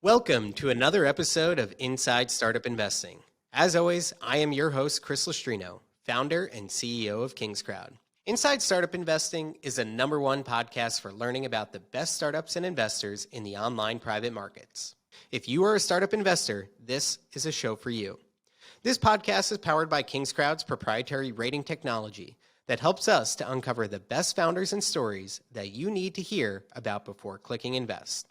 Welcome to another episode of Inside Startup Investing. As always, I am your host, Chris Lustrino, founder and CEO of KingsCrowd. Inside Startup Investing is a #1 podcast for learning about the best startups and investors in the online private markets. If you are a startup investor, this is a show for you. This podcast is powered by KingsCrowd's proprietary rating technology that helps us to uncover the best founders and stories that you need to hear about before clicking invest.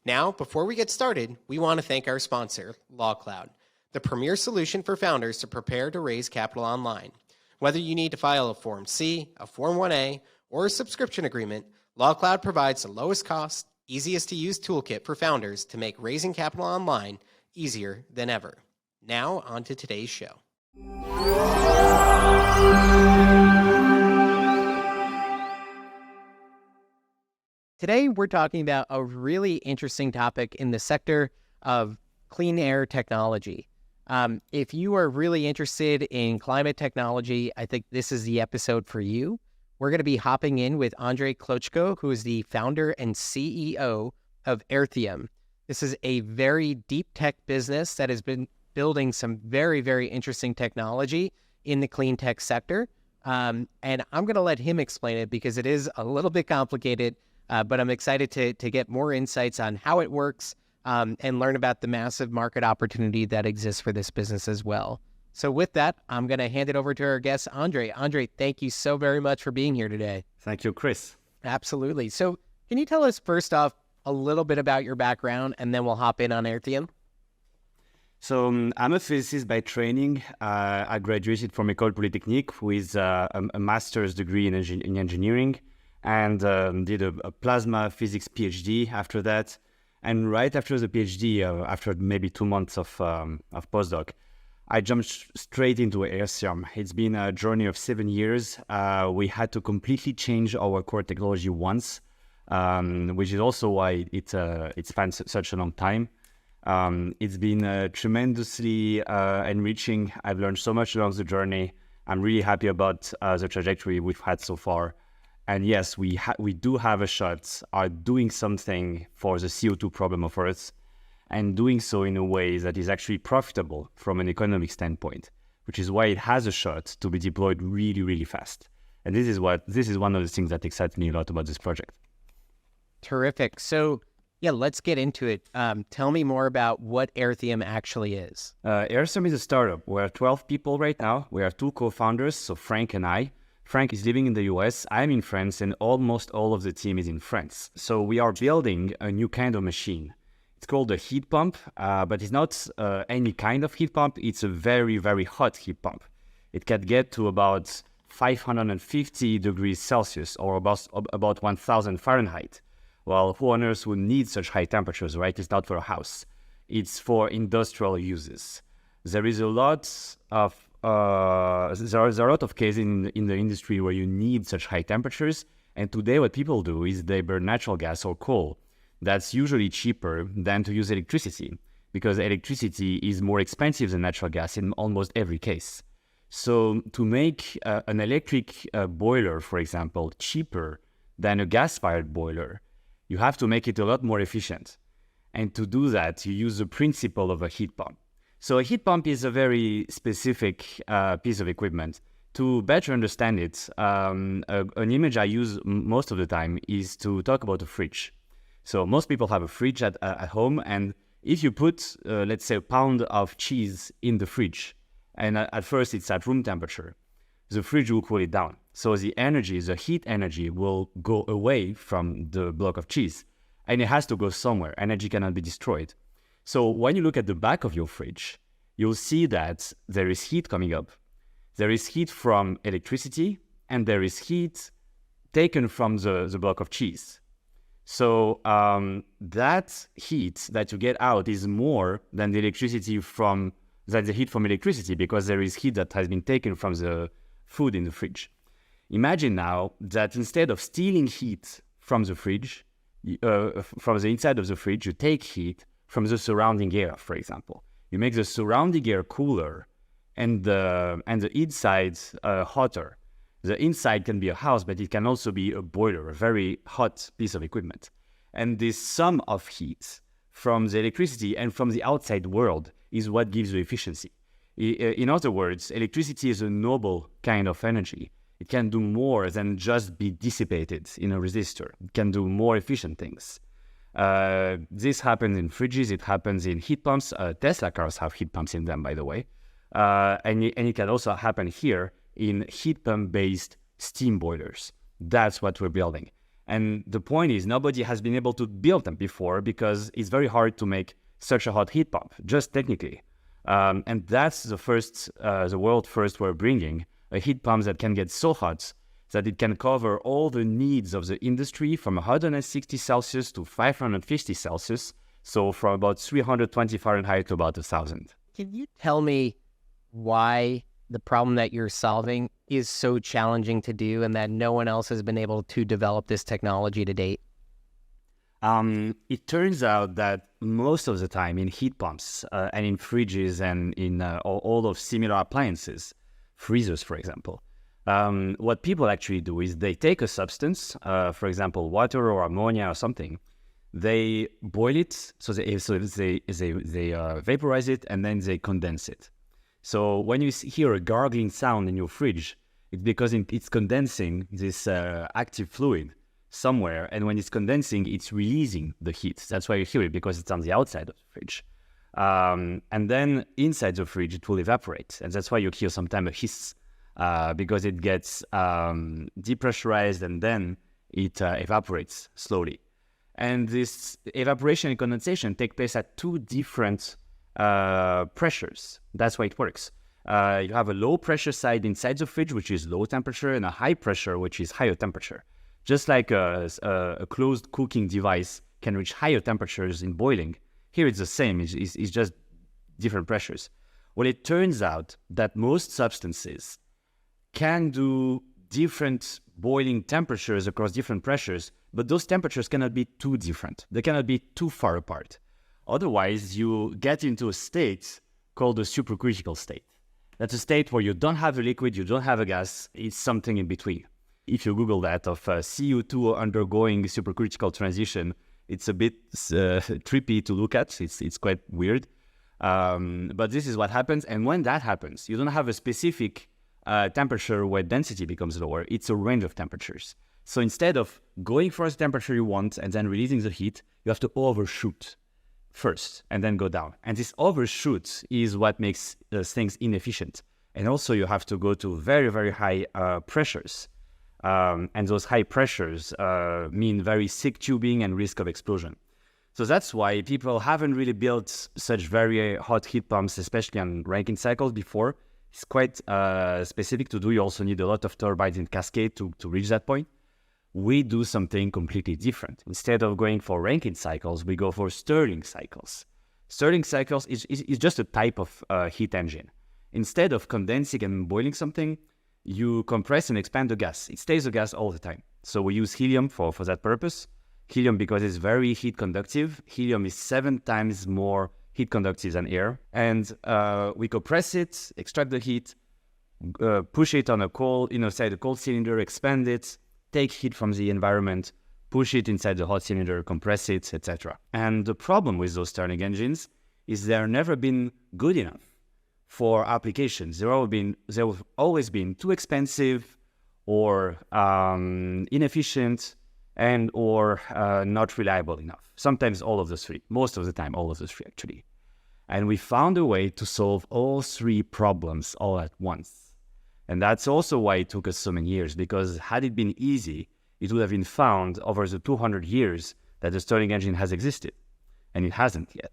Now, before we get started, we want to thank our sponsor, LawCloud, the premier solution for founders to prepare to raise capital online. Whether you need to file a Form C, a Form 1A, or a subscription agreement, LawCloud provides the lowest cost, easiest to use toolkit for founders to make raising capital online easier than ever. Now, on to today's show. Today, we're talking about a really interesting topic in the sector of clean air technology. If you are really interested in climate technology, I think this is the episode for you. We're going to be hopping in with Andrei Klochko, who is the founder and CEO of Airthium. This is a very deep tech business that has been building some very, very interesting technology in the clean tech sector. And I'm going to let him explain it because it is a little bit complicated. But I'm excited to get more insights on how it works and learn about the massive market opportunity that exists for this business as well. So with that, I'm going to hand it over to our guest, Andrei. Andrei, thank you so very much for being here today. Thank you, Chris. Absolutely. So can you tell us first off a little bit about your background, and then we'll hop in on Airthium? So I'm a physicist by training. I graduated from Ecole Polytechnique with a master's degree in engineering. And did a plasma physics PhD after that. And right after the PhD, after maybe 2 months of postdoc, I jumped straight into Airthium. It's been a journey of 7 years. We had to completely change our core technology once, which is also why it's spent such a long time. It's been tremendously enriching. I've learned so much along the journey. I'm really happy about the trajectory we've had so far. And yes, we do have a shot at doing something for the CO2 problem of Earth, and doing so in a way that is actually profitable from an economic standpoint, which is why it has a shot to be deployed really, really fast. And this is one of the things that excites me a lot about this project. Terrific. So yeah, let's get into it. Tell me more about what Airthium actually is. Airthium is a startup. We're 12 people right now. We are 2 co-founders, so Frank and I. Frank is living in the US, I'm in France, and almost all of the team is in France. So we are building a new kind of machine. It's called a heat pump, but it's not any kind of heat pump. It's a very, very hot heat pump. It can get to about 550 degrees Celsius or about 1000 Fahrenheit. Well, who on earth would need such high temperatures, right? It's not for a house. It's for industrial uses. There is a lot of there are a lot of cases in the industry where you need such high temperatures. And today what people do is they burn natural gas or coal. That's usually cheaper than to use electricity because electricity is more expensive than natural gas in almost every case. So to make an electric boiler, for example, cheaper than a gas-fired boiler, you have to make it a lot more efficient. And to do that, you use the principle of a heat pump. So a heat pump is a very specific piece of equipment. To better understand it, an image I use most of the time is to talk about a fridge. So most people have a fridge at home, and if you put, let's say, a pound of cheese in the fridge, and at first it's at room temperature, the fridge will cool it down. So the heat energy will go away from the block of cheese, and it has to go somewhere. Energy cannot be destroyed. So when you look at the back of your fridge, you'll see that there is heat coming up. There is heat from electricity, and there is heat taken from the block of cheese. So that heat that you get out is more than the heat from electricity, because there is heat that has been taken from the food in the fridge. Imagine now that instead of stealing heat from the fridge, from the inside of the fridge, you take heat from the surrounding air, for example. You make the surrounding air cooler and the inside hotter. The inside can be a house, but it can also be a boiler, a very hot piece of equipment. And this sum of heat from the electricity and from the outside world is what gives you efficiency. In other words, electricity is a noble kind of energy. It can do more than just be dissipated in a resistor. It can do more efficient things. This happens in fridges, it happens in heat pumps. Tesla cars have heat pumps in them, by the way. And it can also happen here in heat pump-based steam boilers. That's what we're building. And the point is, nobody has been able to build them before because it's very hard to make such a hot heat pump, just technically. And that's the world first we're bringing, a heat pump that can get so hot that it can cover all the needs of the industry from 160 Celsius to 550 Celsius, so from about 320 Fahrenheit to about 1,000. Can you tell me why the problem that you're solving is so challenging to do and that no one else has been able to develop this technology to date? It turns out that most of the time in heat pumps and in fridges and in all of similar appliances, freezers, for example, what people actually do is they take a substance, for example, water or ammonia or something, they boil it, so they vaporize it, and then they condense it. So when you hear a gargling sound in your fridge, it's because it's condensing this active fluid somewhere, and when it's condensing, it's releasing the heat. That's why you hear it, because it's on the outside of the fridge. And then inside the fridge, it will evaporate, and that's why you hear sometimes a hiss, because it gets depressurized and then it evaporates slowly. And this evaporation and condensation take place at two different pressures. That's why it works. You have a low pressure side inside the fridge, which is low temperature, and a high pressure, which is higher temperature. Just like a closed cooking device can reach higher temperatures in boiling, here it's the same, it's just different pressures. Well, it turns out that most substances can do different boiling temperatures across different pressures, but those temperatures cannot be too different. They cannot be too far apart. Otherwise, you get into a state called a supercritical state. That's a state where you don't have a liquid, you don't have a gas, it's something in between. If you Google that of CO2 undergoing supercritical transition, it's a bit trippy to look at. It's quite weird. But this is what happens. And when that happens, you don't have a specific temperature where density becomes lower. It's a range of temperatures. So instead of going for the temperature you want and then releasing the heat, you have to overshoot first and then go down. And this overshoot is what makes things inefficient. And also you have to go to very, very high pressures. And those high pressures mean very thick tubing and risk of explosion. So that's why people haven't really built such very hot heat pumps, especially on Rankine cycles before. It's quite specific to do. You also need a lot of turbines in cascade to reach that point. We do something completely different. Instead of going for Rankine cycles, we go for Stirling cycles. Stirling cycles is just a type of heat engine. Instead of condensing and boiling something, you compress and expand the gas. It stays a gas all the time. So we use helium for that purpose. Helium because it's very heat conductive. Helium is 7 times more heat conductive than air. And we compress it, extract the heat, push it on a coal, inside a cold cylinder, expand it, take heat from the environment, push it inside the hot cylinder, compress it, etc. And the problem with those Stirling engines is they're never been good enough for applications. They've always been too expensive or inefficient and or not reliable enough. Sometimes all of the three, most of the time all of the three actually. And we found a way to solve all three problems all at once. And that's also why it took us so many years, because had it been easy, it would have been found over the 200 years that the Stirling engine has existed, and it hasn't yet.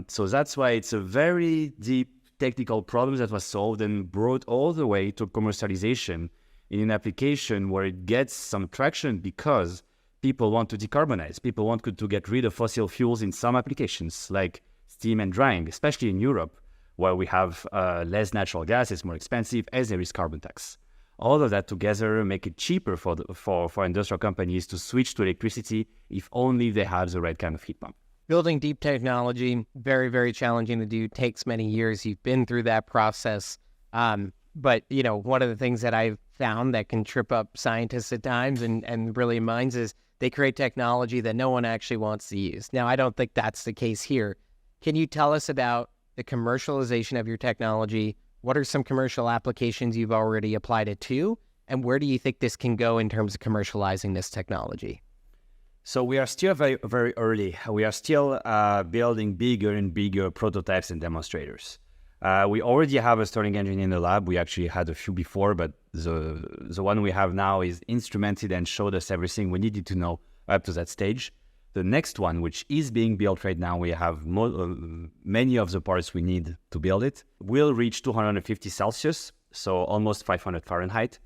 So that's why it's a very deep technical problem that was solved and brought all the way to commercialization in an application where it gets some traction because people want to decarbonize. People want to get rid of fossil fuels in some applications like steam and drying, especially in Europe, where we have less natural gas, it's more expensive, as there is carbon tax. All of that together make it cheaper for industrial companies to switch to electricity if only they have the right kind of heat pump. Building deep technology, very, very challenging to do, takes many years. You've been through that process. But, one of the things that I've found that can trip up scientists at times and really minds is they create technology that no one actually wants to use. Now, I don't think that's the case here. Can you tell us about the commercialization of your technology? What are some commercial applications you've already applied it to? And where do you think this can go in terms of commercializing this technology? So we are still very, very early. We are still building bigger and bigger prototypes and demonstrators. We already have a Stirling engine in the lab. We actually had a few before, but the one we have now is instrumented and showed us everything we needed to know up to that stage. The next one, which is being built right now, we have many of the parts we need to build it, will reach 250 Celsius, so almost 500 Fahrenheit,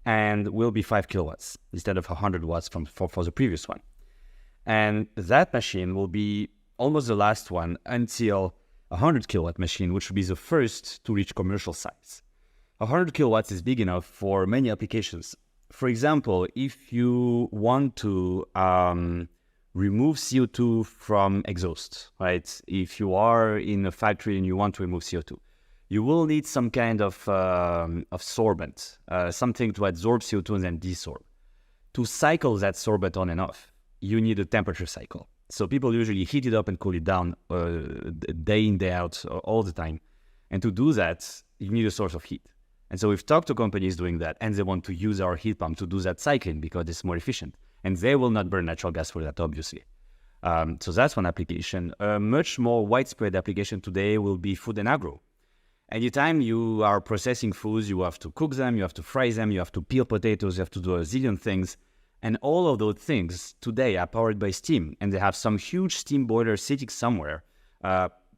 and will be 5 kilowatts instead of 100 watts for the previous one. And that machine will be almost the last one until 100 kilowatt machine, which will be the first to reach commercial size. 100 kilowatts is big enough for many applications. For example, if you want to remove CO2 from exhaust, right? If you are in a factory and you want to remove CO2, you will need some kind of sorbent, something to absorb CO2 and then desorb. To cycle that sorbent on and off, you need a temperature cycle. So people usually heat it up and cool it down day in, day out, all the time. And to do that, you need a source of heat. And so we've talked to companies doing that, and they want to use our heat pump to do that cycling because it's more efficient. And they will not burn natural gas for that, obviously. So that's one application. A much more widespread application today will be food and agro. Anytime you are processing foods, you have to cook them, you have to fry them, you have to peel potatoes, you have to do a zillion things. And all of those things today are powered by steam, and they have some huge steam boiler sitting somewhere,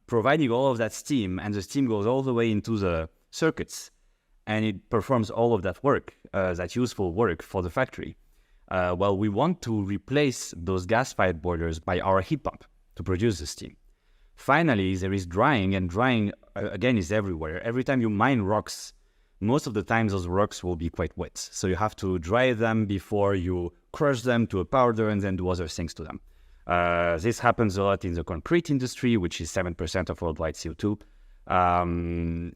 providing all of that steam, and the steam goes all the way into the circuits, and it performs all of that work, that useful work for the factory. Well, we want to replace those gas-fired boilers by our heat pump to produce the steam. Finally, there is drying, and drying, again, is everywhere. Every time you mine rocks, most of the times those rocks will be quite wet. So you have to dry them before you crush them to a powder and then do other things to them. This happens a lot in the concrete industry, which is 7% of worldwide CO2.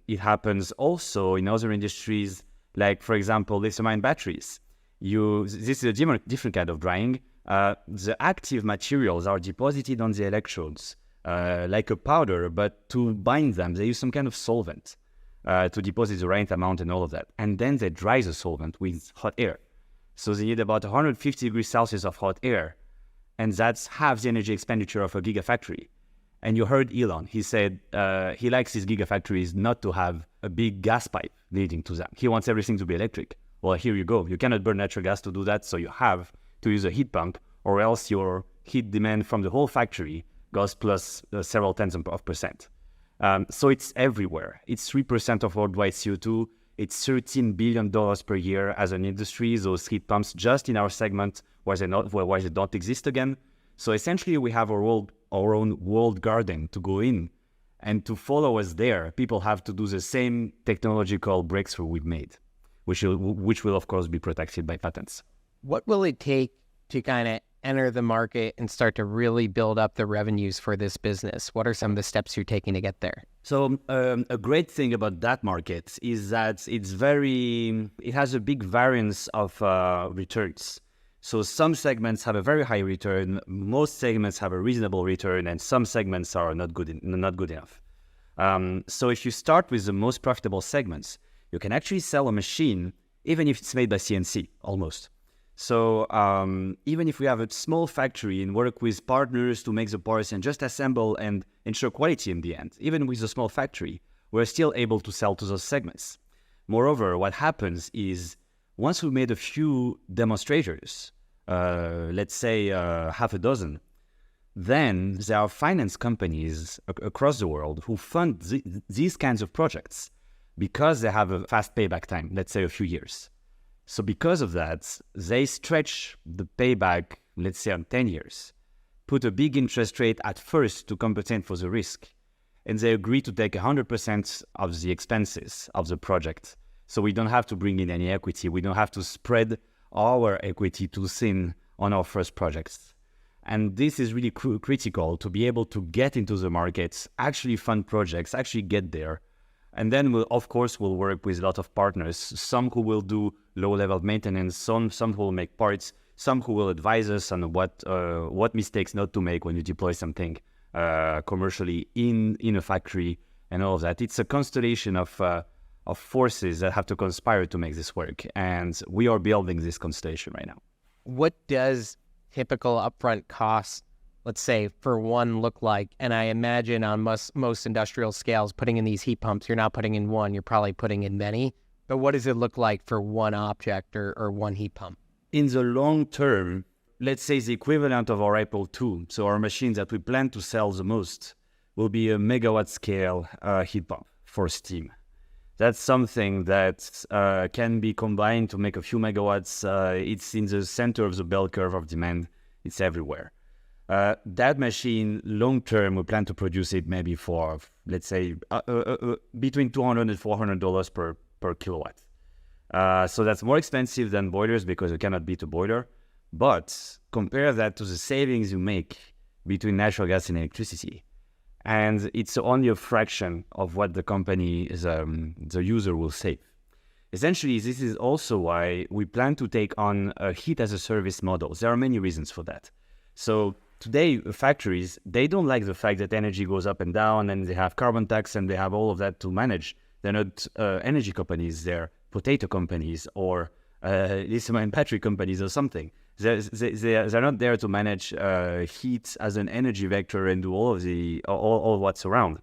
It happens also in other industries, like, for example, lithium-ion batteries. This is a different kind of drying. The active materials are deposited on the electrodes like a powder, but to bind them, they use some kind of solvent to deposit the right amount and all of that. And then they dry the solvent with hot air. So they need about 150 degrees Celsius of hot air. And that's half the energy expenditure of a gigafactory. And you heard Elon. He said he likes his gigafactories not to have a big gas pipe leading to them. He wants everything to be electric. Well, here you go. You cannot burn natural gas to do that, so you have to use a heat pump, or else your heat demand from the whole factory goes plus several tens of percent. So it's everywhere. It's 3% of worldwide CO2. It's $13 billion per year as an industry, those heat pumps just in our segment where they don't exist again. So essentially we have our own walled garden to go in, and to follow us there, people have to do the same technological breakthrough we've made, which will of course be protected by patents. What will it take to kind of enter the market and start to really build up the revenues for this business? What are some of the steps you're taking to get there? So a great thing about that market is that it has a big variance of returns. So some segments have a very high return, most segments have a reasonable return, and some segments are not good enough. So if you start with the most profitable segments, you can actually sell a machine even if it's made by CNC, almost. So even if we have a small factory and work with partners to make the parts and just assemble and ensure quality in the end, even with a small factory, we're still able to sell to those segments. Moreover, what happens is once we made a few demonstrators, let's say half a dozen, then there are finance companies across the world who fund these kinds of projects because they have a fast payback time, let's say a few years. So because of that, they stretch the payback, let's say on 10 years, put a big interest rate at first to compensate for the risk, and they agree to take 100% of the expenses of the project. So we don't have to bring in any equity. We don't have to spread our equity too thin on our first projects. And this is really critical to be able to get into the markets, actually fund projects, actually get there. And then we'll work with a lot of partners, some who will do low-level maintenance, some who will make parts, some who will advise us on what mistakes not to make when you deploy something commercially in a factory and all of that. It's a constellation of forces that have to conspire to make this work, and we are building this constellation right now. What does typical upfront costs, let's say, for one look like? And I imagine on most industrial scales, putting in these heat pumps, you're not putting in one, you're probably putting in many. But what does it look like for one object or one heat pump? In the long term, let's say the equivalent of our Apple II, so our machines that we plan to sell the most, will be a megawatt scale heat pump for steam. That's something that can be combined to make a few megawatts. It's in the center of the bell curve of demand. It's everywhere. That machine, long term, we plan to produce it maybe for, let's say, between $200 and $400 per kilowatt. So that's more expensive than boilers because you cannot beat a boiler. But compare that to the savings you make between natural gas and electricity. And it's only a fraction of what the company, the user, will save. Essentially, this is also why we plan to take on a heat-as-a-service model. There are many reasons for that. So today, factories, they don't like the fact that energy goes up and down, and they have carbon tax, and they have all of that to manage. They're not energy companies, they're potato companies or lithium-ion battery companies or something. They're not there to manage heat as an energy vector and do all what's around.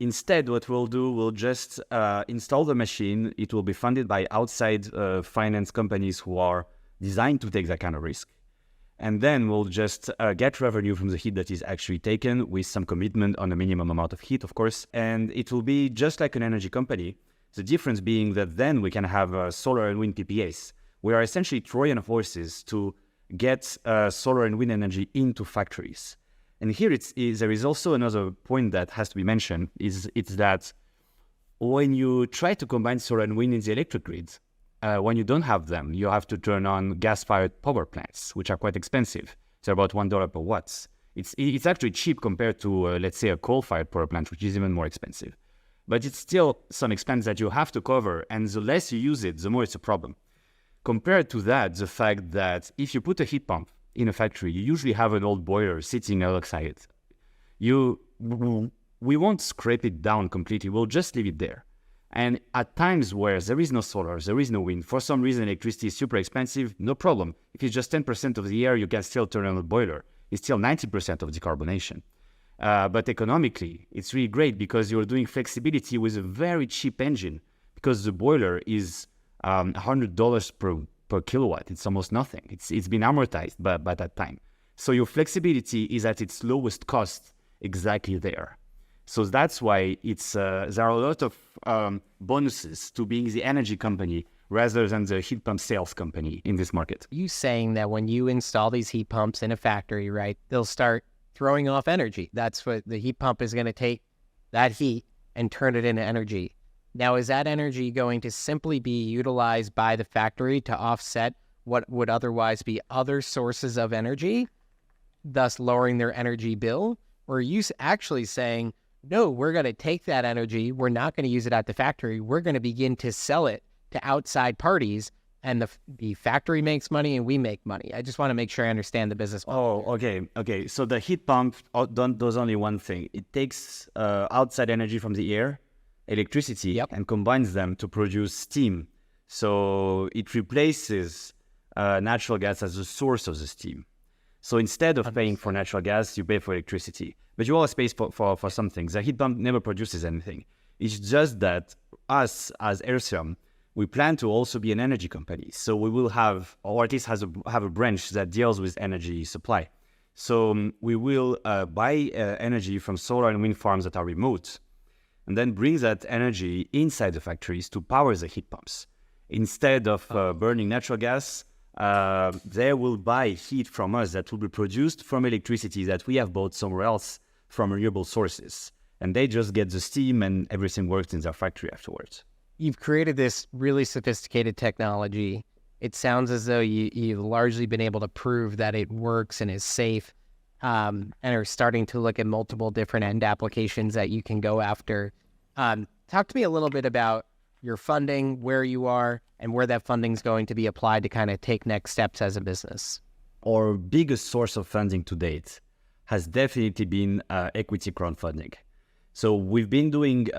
Instead, what we'll do, we'll just install the machine. It will be funded by outside finance companies who are designed to take that kind of risk. And then we'll just get revenue from the heat that is actually taken with some commitment on a minimum amount of heat, of course. And it will be just like an energy company. The difference being that then we can have solar and wind PPAs. We are essentially Trojan horses to get solar and wind energy into factories. And here there is also another point that has to be mentioned, it's that when you try to combine solar and wind in the electric grid, when you don't have them, you have to turn on gas-fired power plants, which are quite expensive. They're about $1 per watt. It's actually cheap compared to, let's say, a coal-fired power plant, which is even more expensive. But it's still some expense that you have to cover, and the less you use it, the more it's a problem. Compared to that, the fact that if you put a heat pump in a factory, you usually have an old boiler sitting outside. We won't scrape it down completely, we'll just leave it there. And at times where there is no solar, there is no wind, for some reason electricity is super expensive, no problem. If it's just 10% of the year, you can still turn on the boiler. It's still 90% of decarbonation. But economically, it's really great because you're doing flexibility with a very cheap engine because the boiler is $100 per kilowatt. It's almost nothing. It's been amortized by that time. So your flexibility is at its lowest cost exactly there. So that's why there are a lot of bonuses to being the energy company rather than the heat pump sales company in this market. You saying that when you install these heat pumps in a factory, right, they'll start throwing off energy. That's what the heat pump is going to take, that heat, and turn it into energy. Now, is that energy going to simply be utilized by the factory to offset what would otherwise be other sources of energy, thus lowering their energy bill? Or are you actually saying, no, we're going to take that energy, we're not going to use it at the factory, we're going to begin to sell it to outside parties, and the factory makes money and we make money? I just want to make sure I understand the business model. Oh, okay. So the heat pump does only one thing. It takes outside energy from the air, electricity, and combines them to produce steam. So it replaces natural gas as the source of the steam. So instead of paying for natural gas, you pay for electricity. But you always pay for something. The heat pump never produces anything. It's just that us, as Airthium, we plan to also be an energy company. So we will have, or at least have a branch that deals with energy supply. So we will buy energy from solar and wind farms that are remote, and then bring that energy inside the factories to power the heat pumps. Instead of burning natural gas, they will buy heat from us that will be produced from electricity that we have bought somewhere else from renewable sources. And they just get the steam and everything works in their factory afterwards. You've created this really sophisticated technology. It sounds as though you've largely been able to prove that it works and is safe, and are starting to look at multiple different end applications that you can go after. Talk to me a little bit about your funding, where you are, and where that funding is going to be applied to kind of take next steps as a business? Our biggest source of funding to date has definitely been equity crowdfunding. So we've been doing 2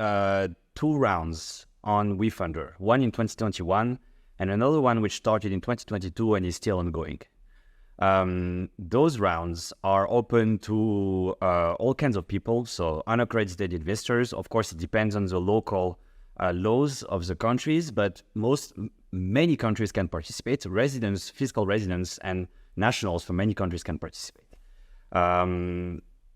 rounds on WeFunder, one in 2021 and another one which started in 2022 and is still ongoing. Those rounds are open to all kinds of people, so unaccredited investors. Of course, it depends on the local laws of the countries, but many countries can participate. Residents, fiscal residents, and nationals from many countries can participate.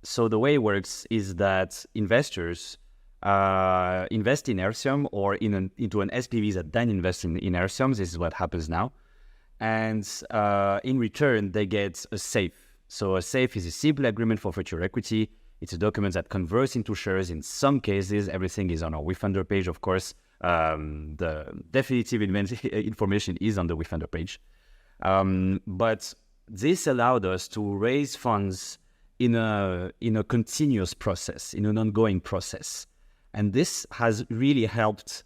So the way it works is that investors invest in Airthium or into an SPV that then invests in Airthium. This is what happens now. And in return, they get a SAFE. So a SAFE is a simple agreement for future equity. It's a document that converts into shares. In some cases, everything is on our WeFunder page, of course. The definitive information is on the WeFunder page. But this allowed us to raise funds in a continuous process, in an ongoing process. And this has really helped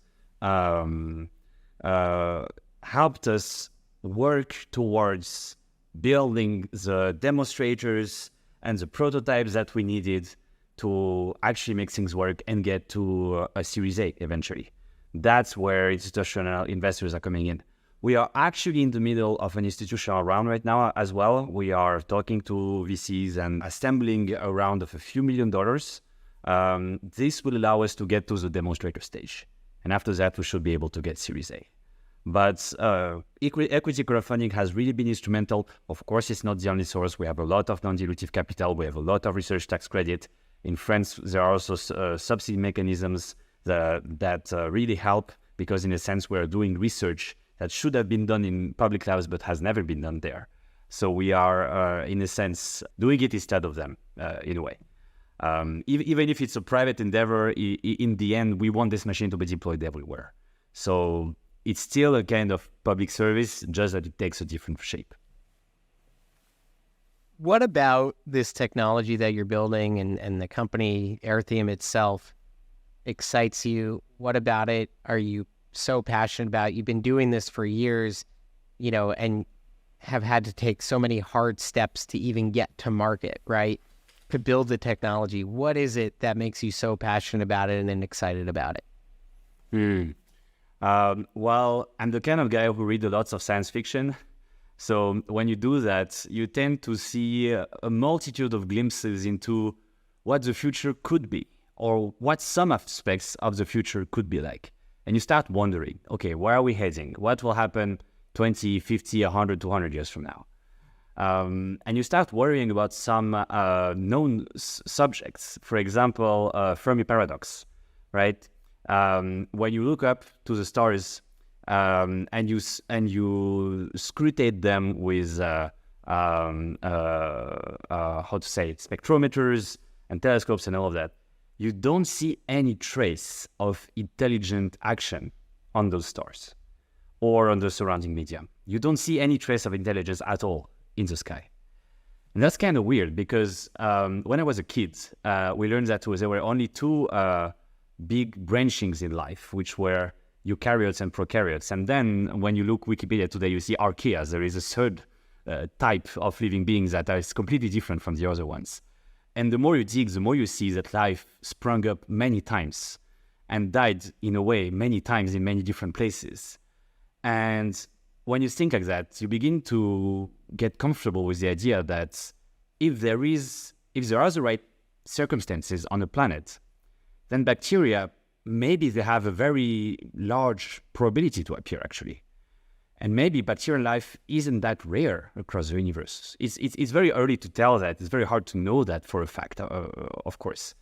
us work towards building the demonstrators and the prototypes that we needed to actually make things work and get to a Series A eventually. That's where institutional investors are coming in. We are actually in the middle of an institutional round right now as well. We are talking to VCs and assembling a round of a few $1 million. This will allow us to get to the demonstrator stage. And after that, we should be able to get Series A. But equity crowdfunding has really been instrumental. Of course, it's not the only source. We have a lot of non-dilutive capital. We have a lot of research tax credit. In France, there are also subsidy mechanisms that really help, because in a sense, we're doing research that should have been done in public labs but has never been done there. So we are, in a sense, doing it instead of them, in a way. Even if it's a private endeavor, in the end, we want this machine to be deployed everywhere. So it's still a kind of public service, just that it takes a different shape. What about this technology that you're building and the company Airthium itself excites you? What about it are you so passionate about? You've been doing this for years, and have had to take so many hard steps to even get to market, right? To build the technology. What is it that makes you so passionate about it and excited about it? Well, I'm the kind of guy who reads lots of science fiction. So when you do that, you tend to see a multitude of glimpses into what the future could be, or what some aspects of the future could be like. And you start wondering, okay, where are we heading? What will happen 20, 50, 100, 200 years from now? And you start worrying about some known subjects. For example, Fermi paradox, right? When you look up to the stars and you scrutate them with spectrometers and telescopes and all of that, you don't see any trace of intelligent action on those stars or on the surrounding medium. You don't see any trace of intelligence at all in the sky. And that's kind of weird, because when I was a kid, we learned that there were only 2 big branchings in life, which were eukaryotes and prokaryotes. And then when you look Wikipedia today, you see archaeas. There is a third type of living beings that is completely different from the other ones. And the more you dig, the more you see that life sprung up many times and died in a way many times in many different places. And when you think like that, you begin to get comfortable with the idea that if there are the right circumstances on a planet, then bacteria, maybe they have a very large probability to appear, actually. And maybe bacterial life isn't that rare across the universe. It's very early to tell that. It's very hard to know that for a fact, of course.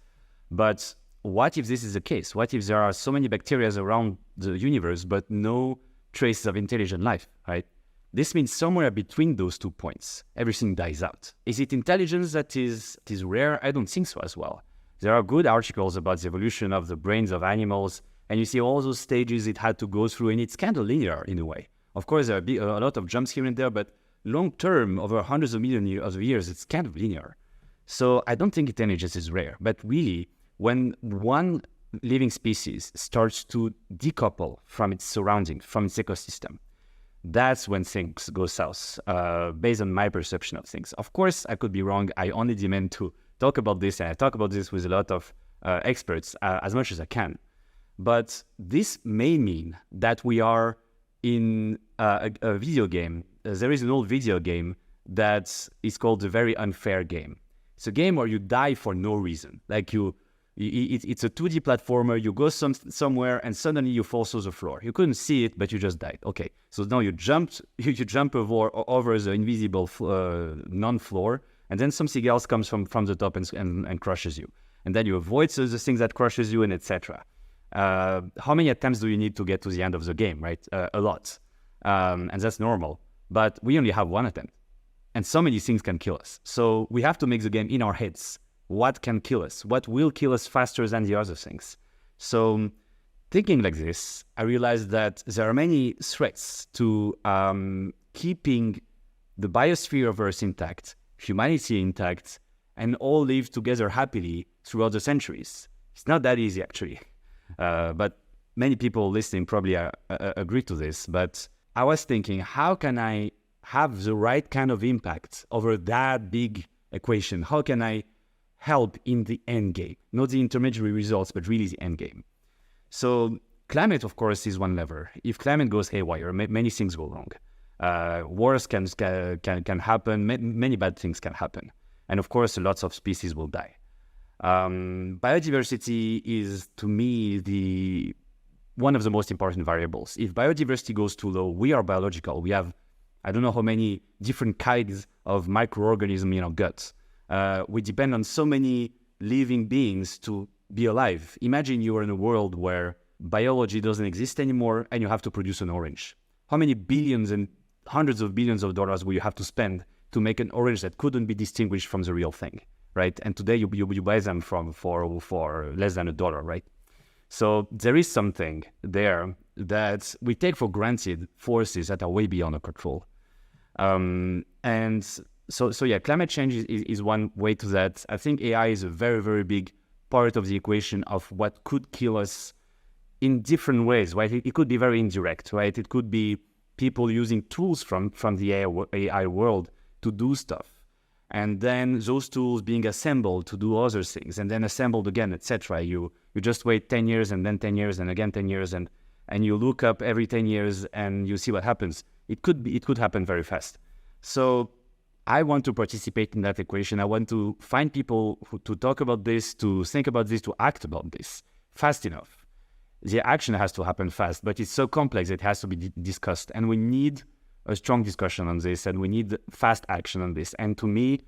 But what if this is the case? What if there are so many bacteria around the universe, but no traces of intelligent life, right? This means somewhere between those 2 points, everything dies out. Is it intelligence that is rare? I don't think so as well. There are good articles about the evolution of the brains of animals, and you see all those stages it had to go through, and it's kind of linear in a way. Of course, there are a lot of jumps here and there, but long term, over hundreds of millions of years, it's kind of linear. So I don't think intelligence is rare. But really, when one living species starts to decouple from its surroundings, from its ecosystem, that's when things go south, based on my perception of things. Of course, I could be wrong. I only demand to talk about this, and I talk about this with a lot of experts as much as I can. But this may mean that we are in a video game. There is an old video game that is called The Very Unfair Game. It's a game where you die for no reason. Like it's a 2D platformer. You go somewhere and suddenly you fall to the floor. You couldn't see it, but you just died. Okay, so now you jump over the invisible non-floor, and then something else comes from the top and crushes you. And then you avoid the things that crushes you, and etc. How many attempts do you need to get to the end of the game, right? A lot. And that's normal. But we only have one attempt. And so many things can kill us. So we have to make the game in our heads. What can kill us? What will kill us faster than the other things? So thinking like this, I realized that there are many threats to keeping the biosphere of Earth intact, humanity intact, and all live together happily throughout the centuries. It's not that easy, actually. But many people listening probably agree to this. But I was thinking, how can I have the right kind of impact over that big equation? How can I help in the end game? Not the intermediary results, but really the end game. So climate, of course, is one lever. If climate goes haywire, many things go wrong. Wars can happen. Many bad things can happen. And of course, lots of species will die. Biodiversity is, to me, one of the most important variables. If biodiversity goes too low, we are biological. We have, I don't know how many different kinds of microorganisms in our guts. We depend on so many living beings to be alive. Imagine you are in a world where biology doesn't exist anymore and you have to produce an orange. How many billions and hundreds of billions of dollars will you have to spend to make an orange that couldn't be distinguished from the real thing, right? And today you buy them for less than $1, right? So there is something there that we take for granted, forces that are way beyond our control. So yeah, climate change is one way to that. I think AI is a very, very big part of the equation of what could kill us in different ways, right? It could be very indirect, right? It could be people using tools from the AI world to do stuff. And then those tools being assembled to do other things, and then assembled again, etc. You just wait 10 years, and then 10 years, and again 10 years, and you look up every 10 years, and you see what happens. It could happen very fast. So I want to participate in that equation. I want to find people to talk about this, to think about this, to act about this fast enough. The action has to happen fast, but it's so complex it has to be discussed, and we need a strong discussion on this, and we need fast action on this. And to me,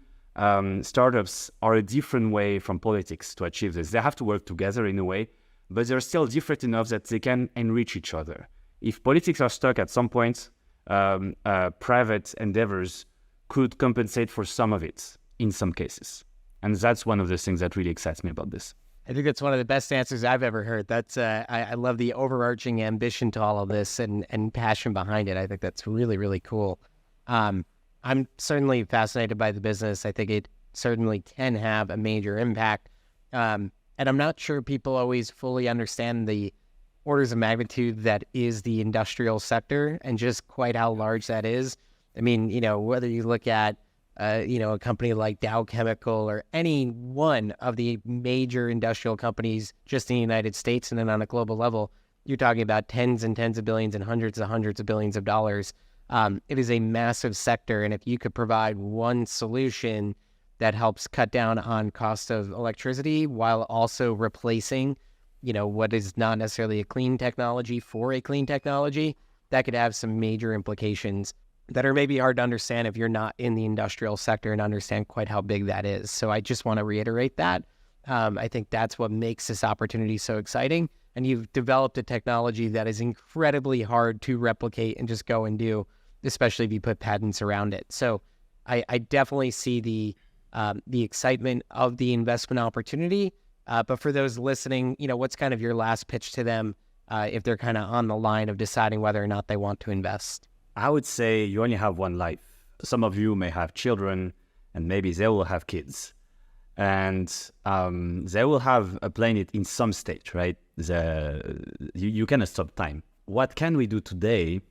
startups are a different way from politics to achieve this. They have to work together in a way, but they're still different enough that they can enrich each other. If politics are stuck at some point, private endeavors could compensate for some of it in some cases. And that's one of the things that really excites me about this. I think that's one of the best answers I've ever heard. That's I love the overarching ambition to all of this and passion behind it. I think that's really, really cool. I'm certainly fascinated by the business. I think it certainly can have a major impact. And I'm not sure people always fully understand the orders of magnitude that is the industrial sector and just quite how large that is. I mean, whether you look at a company like Dow Chemical or any one of the major industrial companies just in the United States and then on a global level, you're talking about tens and tens of billions and hundreds of billions of dollars. It is a massive sector. And if you could provide one solution that helps cut down on cost of electricity while also replacing, what is not necessarily a clean technology for a clean technology, that could have some major implications that are maybe hard to understand if you're not in the industrial sector and understand quite how big that is. So I just want to reiterate that. I think that's what makes this opportunity so exciting. And you've developed a technology that is incredibly hard to replicate and just go and do, especially if you put patents around it. So I definitely see the excitement of the investment opportunity. But for those listening, what's kind of your last pitch to them if they're kind of on the line of deciding whether or not they want to invest? I would say you only have one life. Some of you may have children, and maybe they will have kids. and they will have a planet in some state, right? You cannot stop time. What can we do today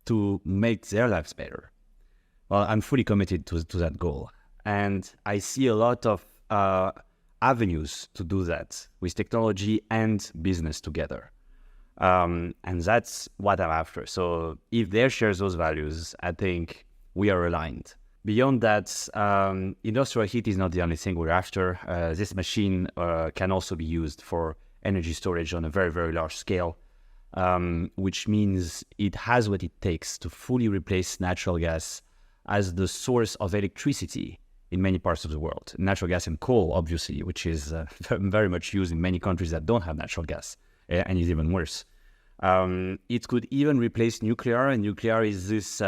to make their lives better? Well, I'm fully committed to that goal. And I see a lot of avenues to do that with technology and business together. And that's what I'm after. So if they share those values, I think we are aligned. Beyond that, industrial heat is not the only thing we're after. This machine can also be used for energy storage on a very, very large scale, which means it has what it takes to fully replace natural gas as the source of electricity in many parts of the world. Natural gas and coal, obviously, which is very much used in many countries that don't have natural gas, and is even worse. It could even replace nuclear, and nuclear is this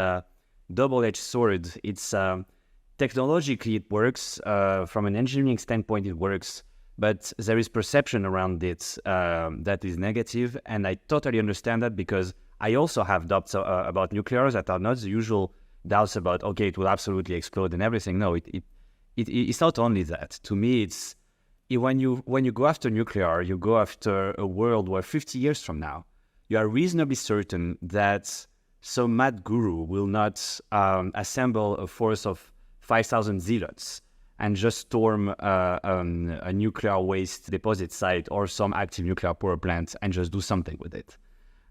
double-edged sword. It's technologically it works, from an engineering standpoint it works, but there is perception around it that is negative, and I totally understand that because I also have doubts about nuclear that are not the usual doubts about, okay, it will absolutely explode and everything. No, it's not only that. To me, it's when you go after nuclear, you go after a world where 50 years from now, you are reasonably certain that some mad guru will not assemble a force of 5,000 zealots and just storm a nuclear waste deposit site or some active nuclear power plant and just do something with it.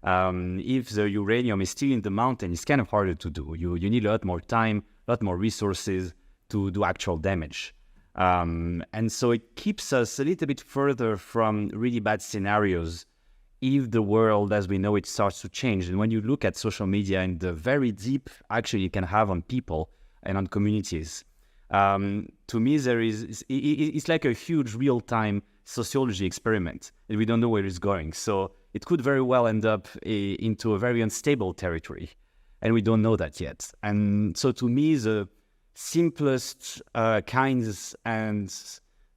If the uranium is still in the mountain, it's kind of harder to do. You need a lot more time, a lot more resources to do actual damage. And so it keeps us a little bit further from really bad scenarios if the world as we know it starts to change. And when you look at social media and the very deep action it can have on people and on communities, to me it's like a huge real-time sociology experiment, and we don't know where it's going. So it could very well end up into a very unstable territory, and we don't know that yet. And so to me, the simplest kinds and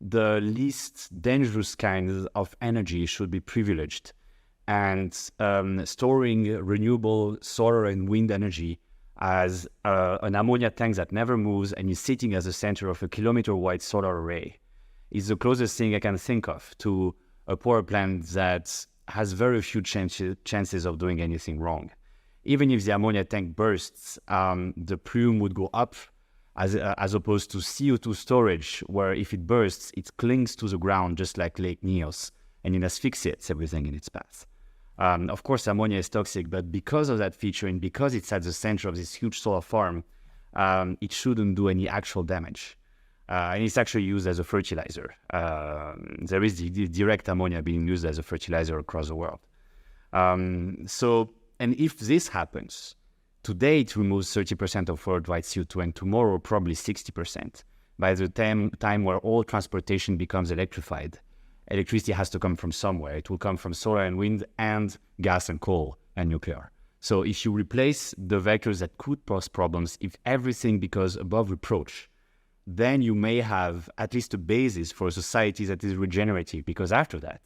the least dangerous kinds of energy should be privileged. And storing renewable solar and wind energy as an ammonia tank that never moves and is sitting as the center of a kilometer-wide solar array is the closest thing I can think of to a power plant that has very few chances of doing anything wrong. Even if the ammonia tank bursts, the plume would go up as opposed to CO2 storage, where if it bursts, it clings to the ground just like Lake Neos, and it asphyxiates everything in its path. Of course, ammonia is toxic, but because of that feature and because it's at the center of this huge solar farm, it shouldn't do any actual damage. And it's actually used as a fertilizer. There is the direct ammonia being used as a fertilizer across the world. And if this happens, today it removes 30% of worldwide CO2, and tomorrow probably 60%. By the time where all transportation becomes electrified, electricity has to come from somewhere. It will come from solar and wind and gas and coal and nuclear. So if you replace the vectors that could cause problems, if everything becomes above reproach, then you may have at least a basis for a society that is regenerative, because after that,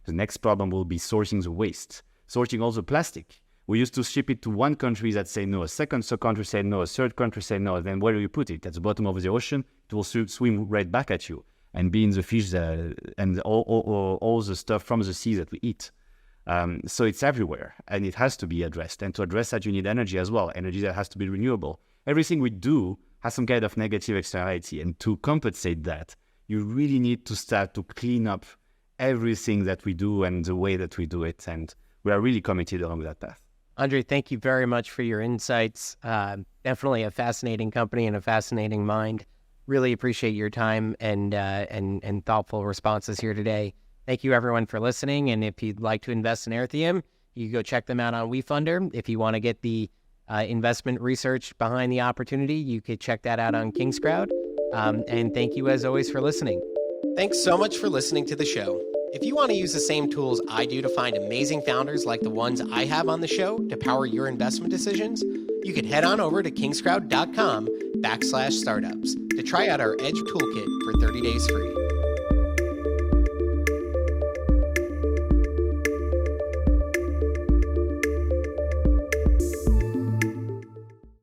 the next problem will be sorting the waste, sorting all the plastic. We used to ship it to one country that say no, a second country said no, a third country said no, then where do you put it? At the bottom of the ocean, it will swim right back at you and be in the fish and all the stuff from the sea that we eat. So it's everywhere, and it has to be addressed. And to address that, you need energy as well, energy that has to be renewable. Everything we do has some kind of negative externality, and to compensate that, you really need to start to clean up everything that we do and the way that we do it, and we are really committed along that path. Andrei, thank you very much for your insights. Definitely a fascinating company and a fascinating mind. Really appreciate your time and thoughtful responses here today. Thank you everyone for listening, and if you'd like to invest in Airthium, you can go check them out on WeFunder. If you want to get the investment research behind the opportunity, you could check that out on Kingscrowd. And thank you as always for listening. Thanks so much for listening to the show. If you want to use the same tools I do to find amazing founders like the ones I have on the show to power your investment decisions, you could head on over to kingscrowd.com/startups to try out our Edge Toolkit for 30 days free.